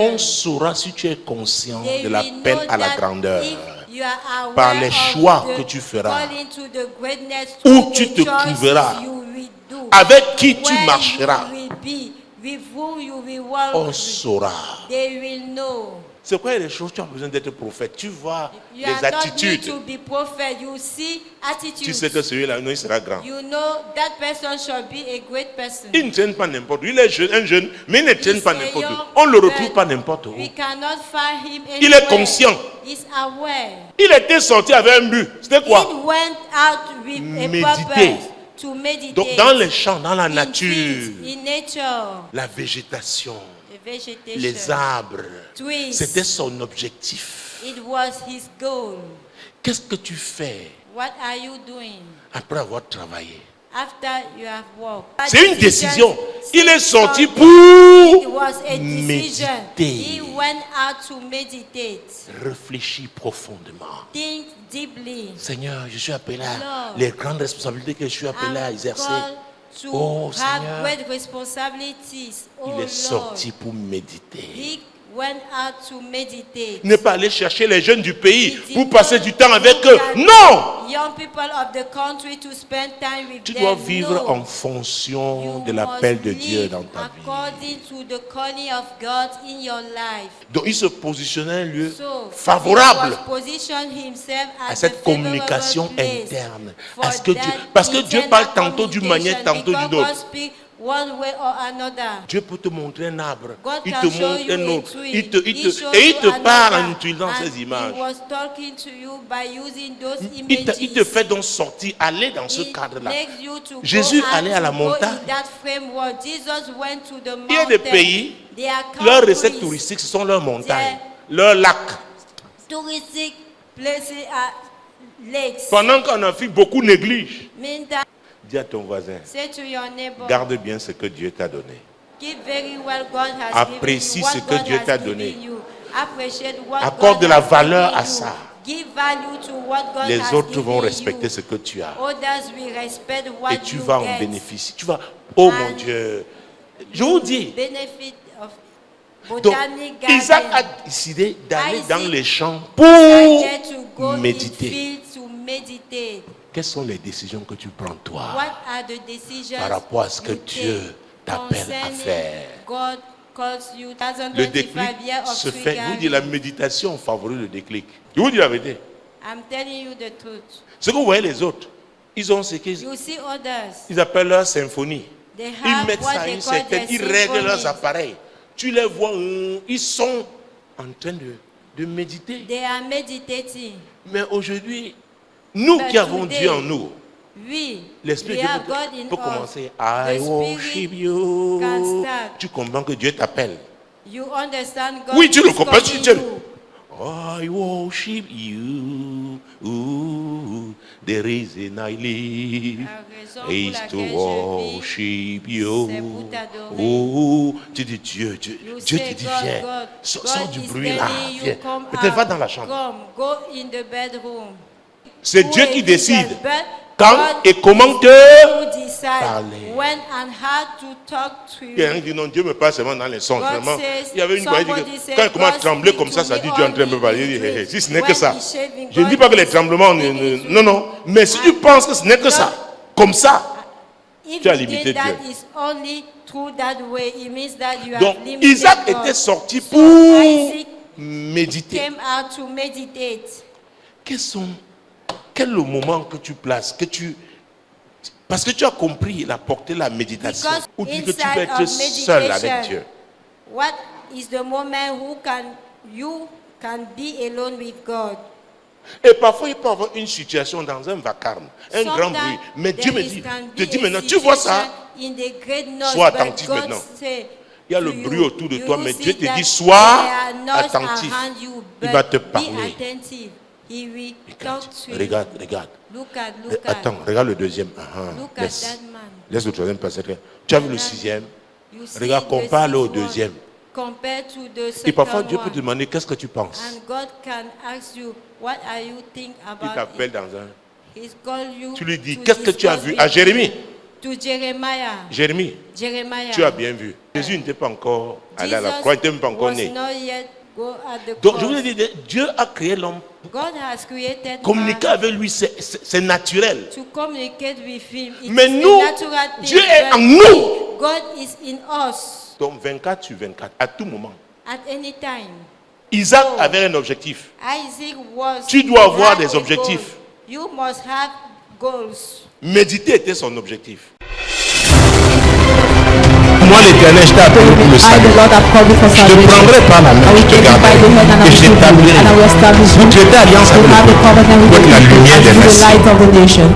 On saura si tu es conscient de l'appel à la grandeur par les choix que tu feras, où tu te trouveras, avec qui tu marcheras. On saura. C'est quoi les choses tu as besoin d'être prophète? Tu vois les attitudes. Tu sais que celui-là, non, il sera grand. Il ne traîne pas n'importe où. Il est jeune, un jeune, mais il ne traîne pas n'importe où. On ne le retrouve pas n'importe où. Il est conscient. Il était sorti avec un but. C'était quoi? Méditer. Donc dans les champs, dans la nature, la végétation, les arbres, c'était son objectif. Qu'est-ce que tu fais après avoir travaillé? C'est une décision. Il est sorti pour méditer. Réfléchis profondément. Seigneur, je suis appelé à les grandes responsabilités que je suis appelé à exercer. Oh Seigneur, il est sorti pour méditer. Ne pas aller chercher les jeunes du pays pour passer du temps avec eux. Non! Tu dois vivre en fonction de l'appel de Dieu dans ta vie. Donc il se positionnait un lieu favorable à cette communication interne. Parce que Dieu parle tantôt d'une manière, tantôt d'une autre. Dieu peut te montrer un arbre, il te montre un autre, et il te parle en utilisant ces images. Il te fait donc sortir, aller dans ce cadre-là. Jésus allait à la montagne. Il y a des pays, leurs recettes touristiques, ce sont leurs montagnes, leurs lacs. Pendant qu'en Afrique, beaucoup négligent. Dis à ton voisin, garde bien ce que Dieu t'a donné. Apprécie ce que Dieu t'a donné. Accorde de la valeur à ça. Les autres vont respecter ce que tu as. Et tu vas en bénéficier. Tu vas, oh mon Dieu. Je vous dis. Donc, Isaac a décidé d'aller dans les champs pour méditer. Quelles sont les décisions que tu prends toi par rapport à ce que Dieu t'appelle à faire? Le déclic se fait. Je vous dis, la méditation favorise le déclic. Je vous dis la vérité. Ce que vous voyez les autres, ils ont ce qu'ils appellent leur symphonie. Ils mettent ça à une certaine, ils règlent leurs appareils. Tu les vois, ils sont en train de méditer. Mais aujourd'hui, nous qui avons Dieu en nous, l'Esprit de Dieu peut commencer à I worship you. Tu comprends que Dieu t'appelle. Oui, tu le comprends. I worship you. The reason I live is to worship you. Tu dis Dieu te dit viens. Sors du bruit là. Viens. Peut-être va dans la chambre. C'est Dieu qui décide quand et comment te parler. Il y a un qui dit non, Dieu me parle seulement dans les songes. Vraiment, il y avait une voix qui dit quand il commence à trembler comme ça, ça dit Dieu est en train de me parler. Il dit, si ce n'est que ça. Je ne dis pas que les tremblements, non. Mais si tu penses que ce n'est que ça, comme ça, tu as limité Dieu. Donc, Isaac était sorti pour méditer. Quel est le moment que tu places, parce que tu as compris la portée de la méditation, ou dit que tu vas être seul avec Dieu. What is the moment you can be alone with God? Et parfois il peut y avoir une situation dans un vacarme, un grand bruit, mais Dieu me dit, te dit maintenant, tu vois ça, sois attentif maintenant. Il y a le bruit autour de toi, mais Dieu te dit, sois attentif. Il va te parler. Regarde. Attends, regarde le deuxième. Laisse le troisième passer. Tu as vu le sixième? Regarde, compare-le au deuxième. Et parfois Dieu peut te demander qu'est-ce que tu penses. Il t'appelle dans un. Tu lui dis qu'est-ce que tu as vu à Jérémie. To Jeremiah. Jérémie, tu as bien vu. Jésus n'était pas encore allé à la croix, il n'était même pas encore né. Donc je vous ai dit, Dieu a créé l'homme. Communiquer avec lui, c'est naturel. To communicate with him, mais nous, Dieu est en nous. God is in us. Donc 24 sur 24, à tout moment. At any time. Isaac avait un objectif. Isaac tu dois avoir des objectifs. You must have goals. Méditer était son objectif. Moi, l'Éternel, je t'ai appelé pour le salut. Je te prendrai par la main, je te garderai et je t'établirai. Vous traitez alliance avec la lumière des nations.